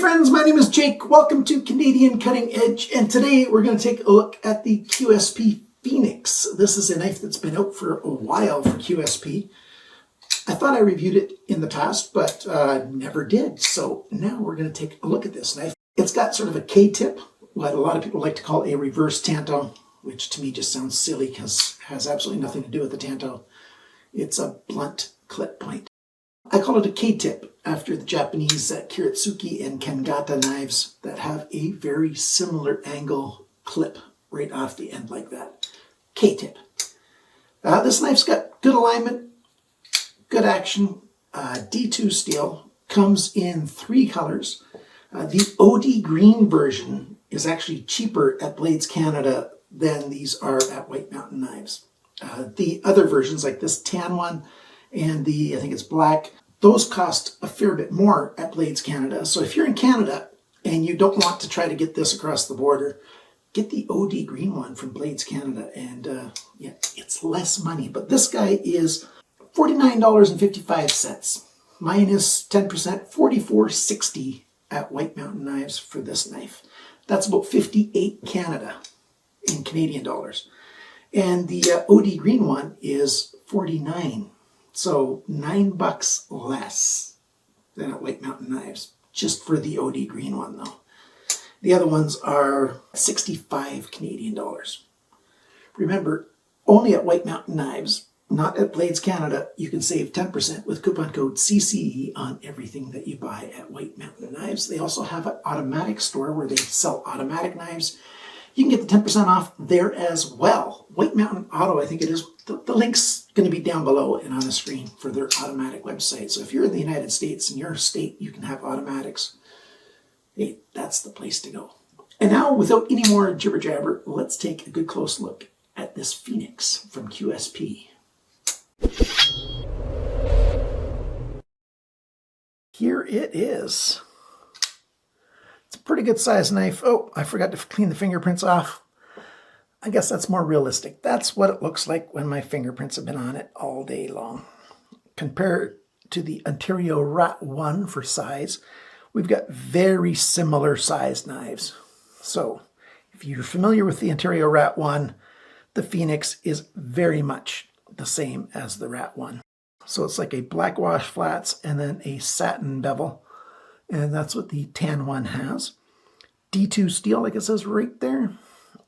friends, my name is Jake. Welcome to Canadian Cutting Edge, and today we're going to take a look at the QSP Phoenix. This is a knife that's been out for a while for QSP. I thought I reviewed it in the past, but never did. So now we're going to take a look at this knife. It's got sort of a K-tip, what a lot of people like to call a reverse tanto, which to me just sounds silly because it has absolutely nothing to do with the tanto. It's a blunt clip point. I call it a K-tip after the Japanese Kiritsuki and Kengata knives that have a very similar angle clip right off the end like that. K-tip. This knife's got good alignment, good action, D2 steel, comes in 3 colors. The OD green version is actually cheaper at Blades Canada than these are at White Mountain Knives. The other versions like this tan one and the, I think it's black, those cost a fair bit more at Blades Canada. So if you're in Canada and you don't want to try to get this across the border, get the OD green one from Blades Canada, and yeah, it's less money. But this guy is $49.55 minus 10%, $44.60 at White Mountain Knives for this knife. That's about $58 Canada in Canadian dollars. And the OD green one is $49. So $9 less than at White Mountain Knives, just for the OD green one though. The other ones are 65 Canadian dollars. Remember, only at White Mountain Knives, not at Blades Canada, you can save 10% with coupon code CCE on everything that you buy at White Mountain Knives. They also have an automatic store where they sell automatic knives. You can get the 10% off there as well. White Mountain Auto, I think it is. The link's going to be down below and on the screen for their automatic website. So if you're in the United States, in your state, you can have automatics. Hey, that's the place to go. And now, without any more jibber jabber, let's take a good close look at this Phoenix from QSP. Here it is. It's a pretty good sized knife. Oh, I forgot to clean the fingerprints off. I guess that's more realistic. That's what it looks like when my fingerprints have been on it all day long. Compared to the Ontario Rat 1 for size, we've got very similar sized knives. So if you're familiar with the Ontario Rat 1, the Phoenix is very much the same as the Rat 1. So it's like a black wash flats and then a satin bevel. And that's what the tan one has. D2 steel, like it says right there.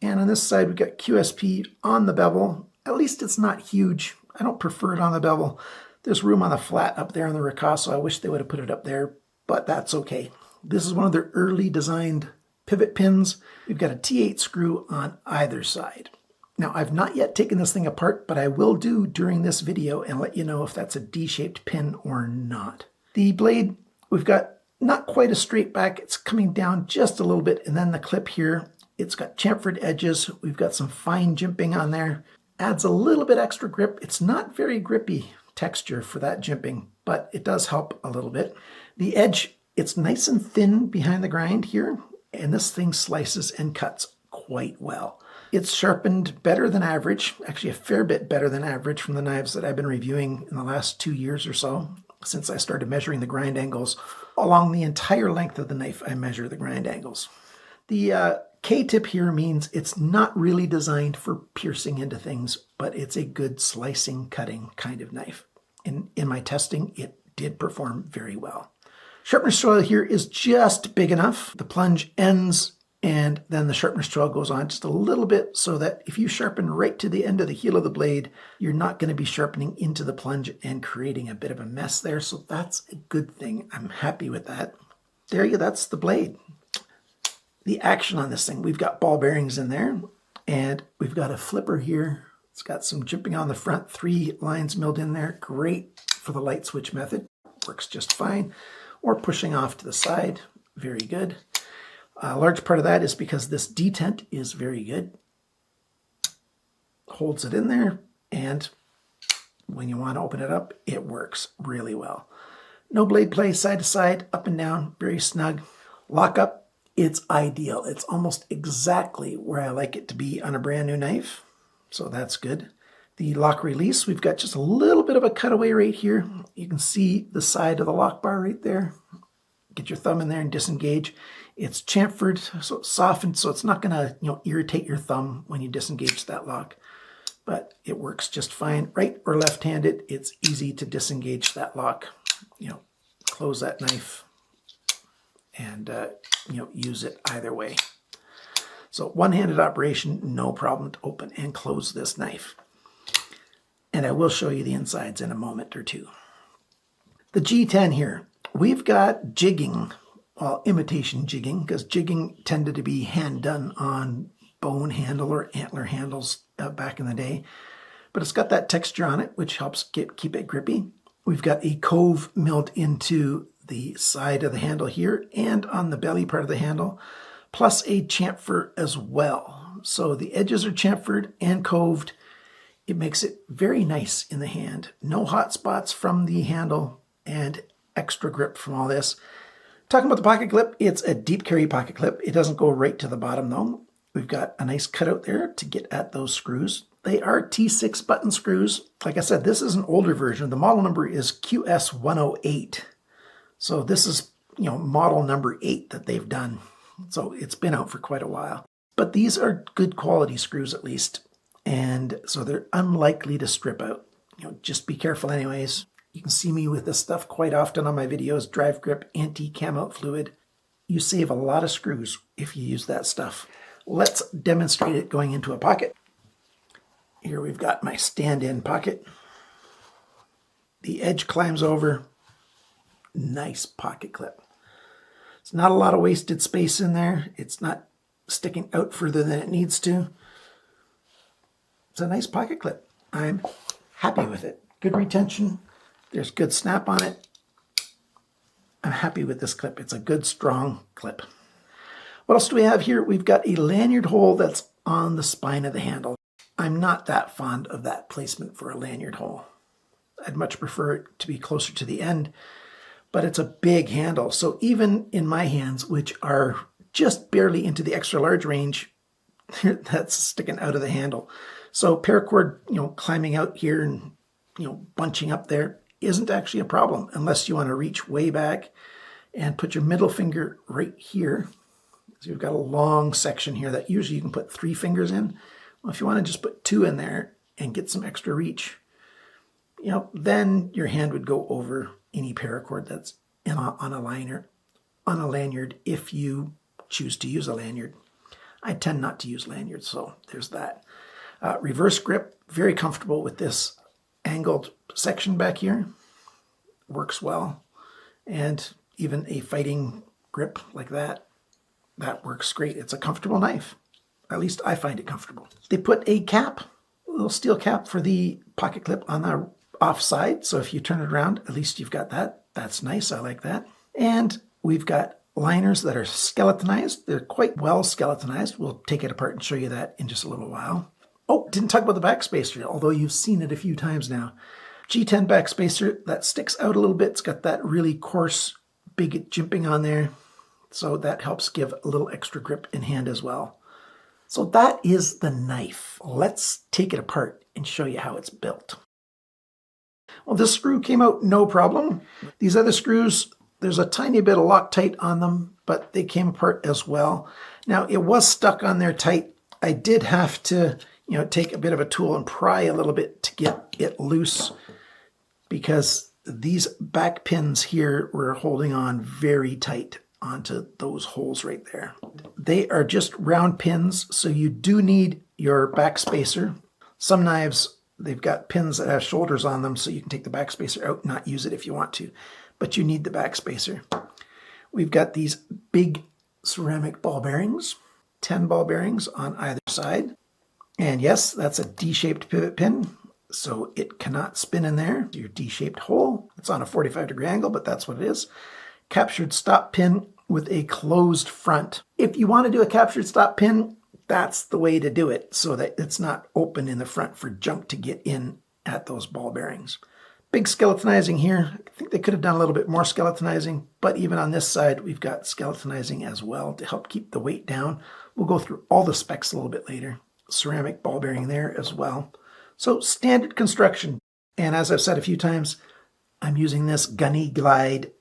And on this side, we've got QSP on the bevel. At least it's not huge. I don't prefer it on the bevel. There's room on the flat up there on the Ricasso. I wish they would have put it up there, but that's okay. This is one of their early designed pivot pins. We've got a T8 screw on either side. Now, I've not yet taken this thing apart, but I will do during this video and let you know if that's a D-shaped pin or not. The blade, we've got not quite a straight back. It's coming down just a little bit. And then the clip here, it's got chamfered edges. We've got some fine jimping on there. Adds a little bit extra grip. It's not very grippy texture for that jimping, but it does help a little bit. The edge, it's nice and thin behind the grind here. And this thing slices and cuts quite well. It's sharpened better than average, actually a fair bit better than average from the knives that I've been reviewing in the last 2 years or so, since I started measuring the grind angles. Along the entire length of the knife, I measure the grind angles. The K-tip here means it's not really designed for piercing into things, but it's a good slicing, cutting kind of knife. In my testing, it did perform very well. Sharpness choil here is just big enough. The plunge ends and then the sharpness choil goes on just a little bit so that if you sharpen right to the end of the heel of the blade, you're not going to be sharpening into the plunge and creating a bit of a mess there. So that's a good thing. I'm happy with that. There you go, that's the blade. The action on this thing, we've got ball bearings in there and we've got a flipper here. It's got some jimping on the front, 3 lines milled in there. Great for the light switch method. Works just fine. Or pushing off to the side. Very good. A large part of that is because this detent is very good. Holds it in there, and when you want to open it up, it works really well. No blade play, side to side, up and down, very snug. Lock up, it's ideal. It's almost exactly where I like it to be on a brand new knife, so that's good. The lock release, we've got just a little bit of a cutaway right here. You can see the side of the lock bar right there. get your thumb in there and disengage. It's chamfered, so it's softened, so it's not going to irritate your thumb when you disengage that lock. But it works just fine. Right or left-handed, it's easy to disengage that lock. Close that knife and use it either way. So one-handed operation, no problem to open and close this knife. And I will show you the insides in a moment or two. The G10 here, we've got jigging, well, imitation jigging, because jigging tended to be hand done on bone handle or antler handles back in the day. But it's got that texture on it, which helps keep it grippy. We've got a cove milled into the side of the handle here and on the belly part of the handle, plus a chamfer as well. So the edges are chamfered and coved. It makes it very nice in the hand. No hot spots from the handle and extra grip from all this. Talking about the pocket clip, it's a deep carry pocket clip. It doesn't go right to the bottom though. We've got a nice cutout there to get at those screws. They are T6 button screws. Like I said, this is an older version. The model number is QS108. So this is, model number 8 that they've done. So it's been out for quite a while. But these are good quality screws at least. And so they're unlikely to strip out. Just be careful anyways. You can see me with this stuff quite often on my videos. Drive grip, anti-cam out fluid. You save a lot of screws if you use that stuff. Let's demonstrate it going into a pocket. Here we've got my stand-in pocket. The edge climbs over. Nice pocket clip. It's not a lot of wasted space in there. It's not sticking out further than it needs to. It's a nice pocket clip. I'm happy with it. Good retention. There's good snap on it. I'm happy with this clip. It's a good, strong clip. What else do we have here? We've got a lanyard hole that's on the spine of the handle. I'm not that fond of that placement for a lanyard hole. I'd much prefer it to be closer to the end, but it's a big handle. So even in my hands, which are just barely into the extra large range, that's sticking out of the handle. So paracord, climbing out here and, bunching up there isn't actually a problem unless you want to reach way back and put your middle finger right here. So you've got a long section here that usually you can put 3 fingers in. Well, if you want to just put 2 in there and get some extra reach, then your hand would go over any paracord that's on a lanyard if you choose to use a lanyard. I tend not to use lanyards, so there's that. Reverse grip, very comfortable with this angled section back here. Works well. And even a fighting grip like that works great. It's a comfortable knife. At least I find it comfortable. They put a cap, a little steel cap for the pocket clip on the off side. So if you turn it around, at least you've got that. That's nice. I like that. And we've got liners that are skeletonized. They're quite well skeletonized. We'll take it apart and show you that in just a little while. Oh, didn't talk about the backspacer, although you've seen it a few times now. G10 backspacer, that sticks out a little bit. It's got that really coarse, big jimping on there. So that helps give a little extra grip in hand as well. So that is the knife. Let's take it apart and show you how it's built. Well, this screw came out no problem. These other screws, there's a tiny bit of Loctite on them, but they came apart as well. Now, it was stuck on there tight. I did have to, take a bit of a tool and pry a little bit to get it loose because these back pins here were holding on very tight onto those holes right there. They are just round pins, so you do need your backspacer. Some knives, they've got pins that have shoulders on them, so you can take the backspacer out and not use it if you want to, but you need the backspacer. We've got these big ceramic ball bearings, 10 ball bearings on either side. And yes, that's a D-shaped pivot pin, so it cannot spin in there. Your D-shaped hole, it's on a 45-degree angle, but that's what it is. Captured stop pin with a closed front. If you want to do a captured stop pin, that's the way to do it so that it's not open in the front for junk to get in at those ball bearings. Big skeletonizing here. I think they could have done a little bit more skeletonizing, but even on this side, we've got skeletonizing as well to help keep the weight down. We'll go through all the specs a little bit later. Ceramic ball bearing there as well. So standard construction. And as I've said a few times, I'm using this Gunny Glide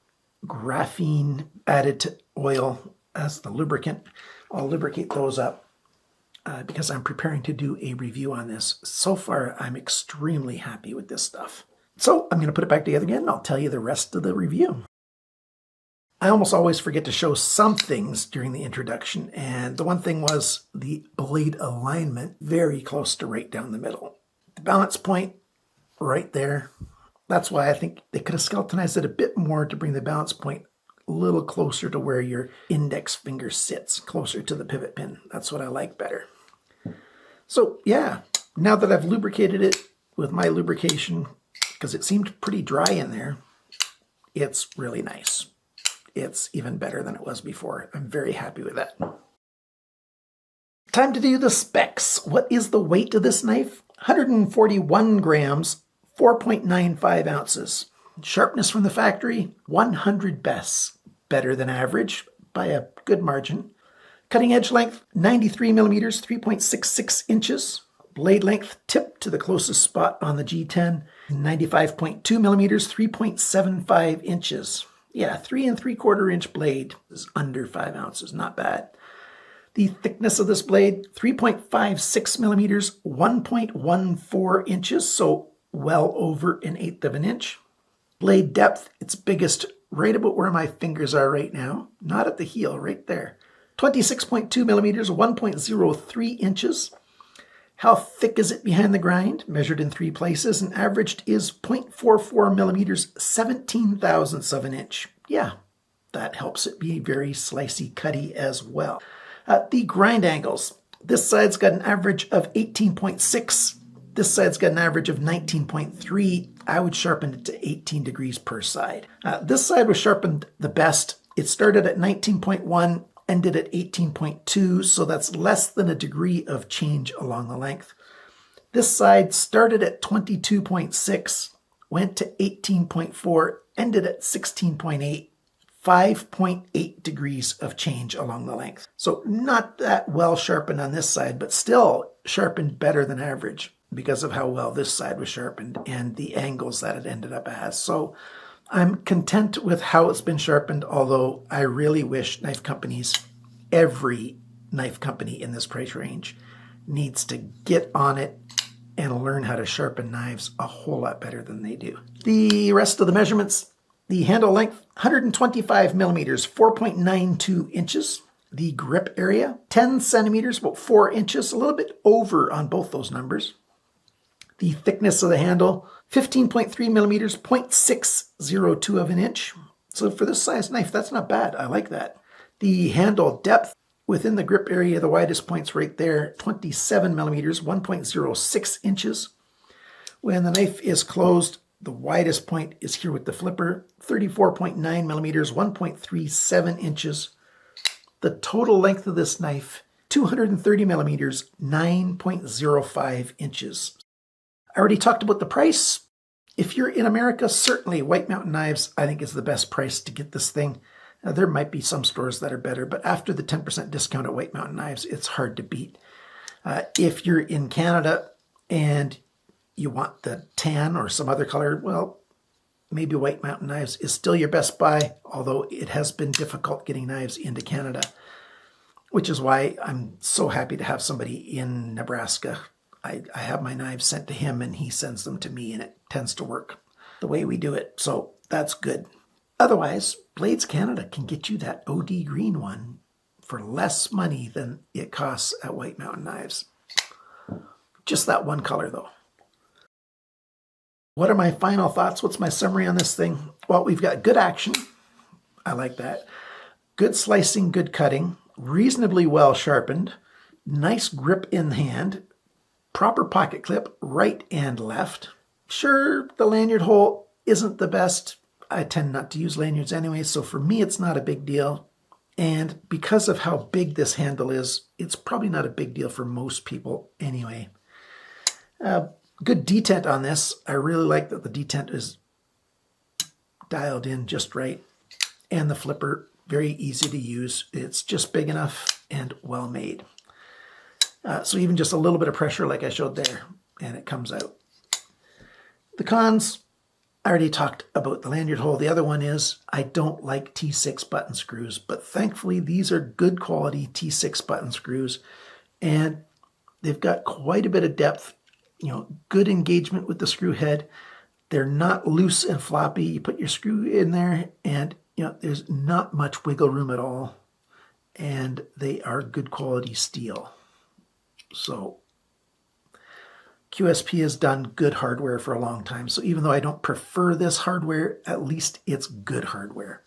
graphene added to oil as the lubricant. I'll lubricate those up because I'm preparing to do a review on this. So far, I'm extremely happy with this stuff. So I'm going to put it back together again, and I'll tell you the rest of the review. I almost always forget to show some things during the introduction, and the one thing was the blade alignment, very close to right down the middle. The balance point, right there. That's why I think they could have skeletonized it a bit more to bring the balance point a little closer to where your index finger sits, closer to the pivot pin. That's what I like better. So yeah, now that I've lubricated it with my lubrication, because it seemed pretty dry in there, it's really nice. It's even better than it was before. I'm very happy with that. Time to do the specs. What is the weight of this knife? 141 grams, 4.95 ounces. Sharpness from the factory, 100 bests. Better than average by a good margin. Cutting edge length, 93 millimeters, 3.66 inches. Blade length, tip to the closest spot on the G10, 95.2 millimeters, 3.75 inches. Yeah, 3 3/4 inch blade is under 5 ounces, not bad. The thickness of this blade, 3.56 millimeters, 1.14 inches, so well over 1/8 of an inch. Blade depth, its biggest right about where my fingers are right now, not at the heel, right there. 26.2 millimeters, 1.03 inches. How thick is it behind the grind? Measured in 3 places and averaged is 0.44 millimeters, 17 thousandths of an inch. Yeah, that helps it be very slicey cutty as well. The grind angles. This side's got an average of 18.6. This side's got an average of 19.3. I would sharpen it to 18 degrees per side. This side was sharpened the best. It started at 19.1. Ended at 18.2, so that's less than a degree of change along the length. This side started at 22.6, went to 18.4, ended at 16.8, 5.8 degrees of change along the length. So not that well sharpened on this side, but still sharpened better than average because of how well this side was sharpened and the angles that it ended up as. So I'm content with how it's been sharpened, although I really wish knife companies, every knife company in this price range, needs to get on it and learn how to sharpen knives a whole lot better than they do. The rest of the measurements, the handle length, 125 millimeters, 4.92 inches. The grip area, 10 centimeters, about 4 inches, a little bit over on both those numbers. The thickness of the handle, 15.3 millimeters, 0.602 of an inch. So for this size knife, that's not bad. I like that. The handle depth within the grip area, the widest point's right there, 27 millimeters, 1.06 inches. When the knife is closed, the widest point is here with the flipper, 34.9 millimeters, 1.37 inches. The total length of this knife, 230 millimeters, 9.05 inches. I already talked about the price. If you're in America, certainly White Mountain Knives, I think, is the best price to get this thing. Now, there might be some stores that are better, but after the 10% discount at White Mountain Knives, it's hard to beat. If you're in Canada and you want the tan or some other color, well, maybe White Mountain Knives is still your best buy, although it has been difficult getting knives into Canada, which is why I'm so happy to have somebody in Nebraska. I have my knives sent to him and he sends them to me, and it tends to work the way we do it. So that's good. Otherwise, Blades Canada can get you that OD green one for less money than it costs at White Mountain Knives. Just that one color though. What are my final thoughts? What's my summary on this thing? Well, we've got good action. I like that. Good slicing, good cutting, reasonably well sharpened, nice grip in the hand, proper pocket clip, right and left. Sure, the lanyard hole isn't the best. I tend not to use lanyards anyway, so for me it's not a big deal. And because of how big this handle is, it's probably not a big deal for most people anyway. Good detent on this. I really like that the detent is dialed in just right. And the flipper, very easy to use. It's just big enough and well made. So even just a little bit of pressure like I showed there, and it comes out. The cons, I already talked about the lanyard hole. The other one is I don't like T6 button screws, but thankfully these are good quality T6 button screws, and they've got quite a bit of depth, good engagement with the screw head. They're not loose and floppy. You put your screw in there and there's not much wiggle room at all, and they are good quality steel. So QSP has done good hardware for a long time. So even though I don't prefer this hardware, at least it's good hardware.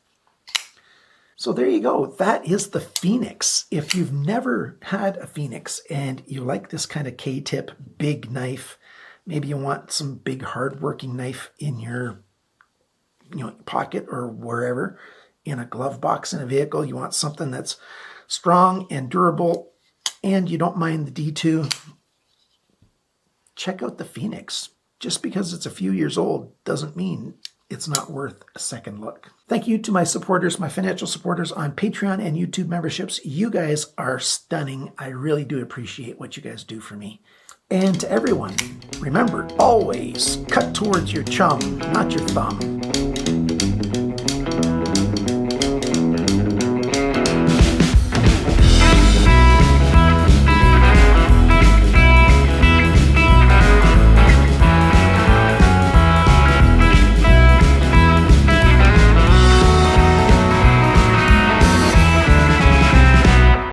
So there you go. That is the Phoenix. If you've never had a Phoenix and you like this kind of K-tip big knife, maybe you want some big hard-working knife in your pocket or wherever, in a glove box in a vehicle, you want something that's strong and durable, and you don't mind the D2, check out the Phoenix. Just because it's a few years old doesn't mean it's not worth a second look. Thank you to my supporters, my financial supporters on Patreon and YouTube memberships. You guys are stunning. I really do appreciate what you guys do for me. And to everyone, remember, always cut towards your chum, not your thumb.